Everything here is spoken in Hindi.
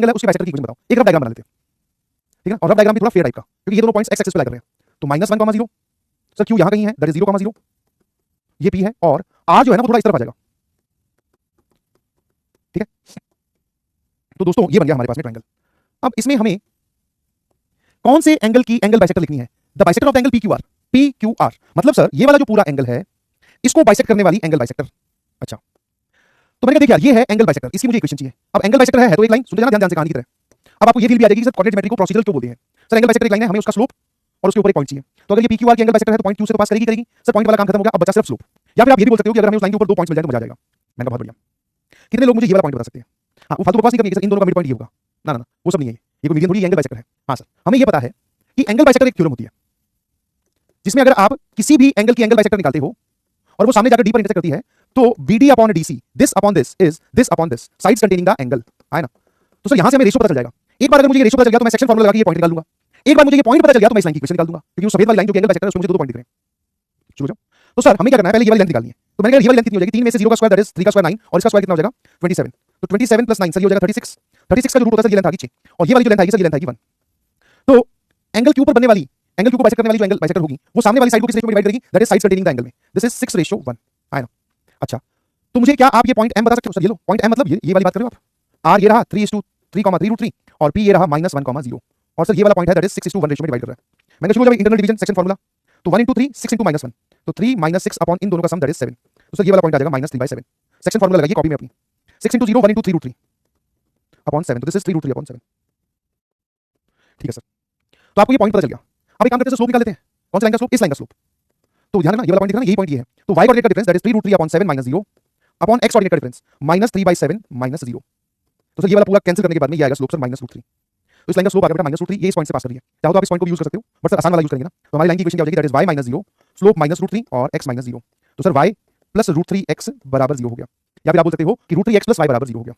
एंगल है उसके बाइसेक्टर की इक्वेशन बताओ। एक रफ डायग्राम बना लेते हैं, ठीक है, और रफ डायग्राम भी थोड़ा फेयर टाइप का, क्योंकि ये दोनों पॉइंट्स एक्स एक्सिस पे लाई कर रहे हैं। तो -1, 0 सर क्यू यहां कहीं है, दैट इज 0, 0 ये पी है, और आर जो है ना वो थोड़ा इस तरफ आ जाएगा, ठीक है। तो दोस्तों ये बन गया हमारे पास में ट्रायंगल। अब इसमें हमें कौन से एंगल की एंगल बाइसेक्टर लिखनी है? The bisector of the angle PQR। PQR मतलब सर ये वाला जो पूरा एंगल है इसको बाइसेक्ट करने वाली एंगल बाइसेक्टर। अच्छा, तो मैंने कहा देख यार ये है एंगल बाइसेक्टर, इसकी मुझे इक्वेशन चाहिए। अब एंगल बाइसेक्टर है तो एक लाइन सुन लेना ध्यान से कहानी की तरह। अब आपको ये फील भी आ जाएगी कि सर कोऑर्डिनेट ज्योमेट्री को प्रोसीजरल क्यों बोलते हैं। सर एंगल बाइसेक्टर एक लाइन है, हमें उसका स्लोप और उसके ऊपर एक पॉइंट चाहिए। तो अगर ये PQR की एंगल बाइसेक्टर है तो पॉइंट Q से तो पास करेगी सर, पॉइंट वाला काम खत्म हो गया, अब बचा सिर्फ स्लोप। या फिर आप ये भी बोल सकते हो कि अगर हमें उस लाइन के ऊपर दो पॉइंट्स मिल जाए तो मजा आ जाएगा। मैंने कहा बहुत बढ़िया। कितने लोग मुझे ये वाला पॉइंट बता सकते हैं? हाँ, वो फालतू बकवास नहीं करनी है सर इन दोनों का मिड पॉइंट ये होगा, ना ना ना वो सब नहीं है, ये कोई मीडियन थोड़ी एंगल बाइसेक्टर है। हाँ सर हमें ये पता है कि एंगल बाइसेक्टर एक थ्योरम होती है जिसमें अगर आप किसी भी एंगल की एंगल बाइसेक्टर निकालते हो और वो सामने जाकर डी पर इंटरसेक्ट करती है तो BD upon DC this upon this is this upon this sides containing the angle, है ना। तो सर यहां से हमें रेशियो पता चल जाएगा। एक बार अगर मुझे ये रेशियो पता चल गया तो मैं सेक्शन फार्मूला लगा के ये पॉइंट निकाल लूंगा। एक बार मुझे ये पॉइंट पता चल गया तो मैं इस लाइन की इक्वेशन निकाल दूंगा, क्योंकि वो सफेद वाली लाइन जो एंगल बाइसेक्टर है उसमें मुझे दो पॉइंट दिख रहे हैं। शुरू हो जाओ। तो सर हमें क्या करना है, पहले ये वाली लेंथ निकालनी है। तो मैंने कहा ये वाली लेंथ कितनी हो जाएगी, 3 में से 0 का स्क्वायर दैट इज 3 का स्क्वायर 9 और इसका स्क्वायर कितना हो जाएगा 27। तो 27 + 9 सर ये हो जाएगा 36। 36 का जो रूट होता है सर ये लेंथ आ गई 6 और ये वाली जो लेंथ आएगी सर ये लेंथ आएगी 1। तो एंगल के ऊपर बनने वाली एंगल को बाइसेक्ट करने वाली जो एंगल बाइसेक्टर होगी वो सामने वाली साइड को किस रेशियो में डिवाइड करेगी, that is sides containing the angle में, दिस इज 6:1, है ना। अच्छा तो मुझे क्या आप ये पॉइंट M बता सकते हो? सर ये लो पॉइंट M मतलब ये वाली बात कर रहे हो आप। R ये रहा 3:3,3√3 और P ये रहा -1,0 और सर ये वाला पॉइंट है दैट इज 6:1 रेशियो में डिवाइड कर रहा है। मैंने शुरू हो जाएगा इंटरनल डिवीजन सेक्शन फार्मूला, तो 1 × 3 6 × -1 तो 3 - 6 अपॉन इन दोनों का सम दैट इज 7। तो सर ये वाला पॉइंट आ जाएगा -3/7। सेक्शन फार्मूला लगाइए कॉपी में अपनी, 6 × 0 1 × 3√3 अपॉन 7 तो दिस इज 3√3 अपॉन 7, ठीक है सर। तो आपको ये पॉइंट पता चल गया। अब एक काम करते हैं स्लोप निकाल लेते हैं। कौन सा लाइन का स्लोप? इस लाइन का स्लोप। तो ध्यान रखना ये वाला पॉइंट दिख रहा है ना, यही पॉइंट ये है। तो y कोऑर्डिनेट का difference that is 3√3 upon 7 -0 upon x coordinate का डिफरेंस -3/7 -0। तो सर ये वाला पूरा कैंसिल करने के बाद में ये आएगा स्लोप सर -√3। तो इस लाइन का स्लोप आ गया बेटा -√3, ये इस पॉइंट से पास कर रही है। चाहो तो आप इस पॉइंट को भी यूज कर सकते हो, बट सर आसान वाला यूज करेंगे ना। तो हमारी लाइन की इक्वेशन क्या हो जाएगी, दैट इज y -0 स्लोप -√3 और x -0। तो सर y + √3x = 0 हो गया, या फिर आप बोल सकते हो कि √3x + y = 0 हो गया।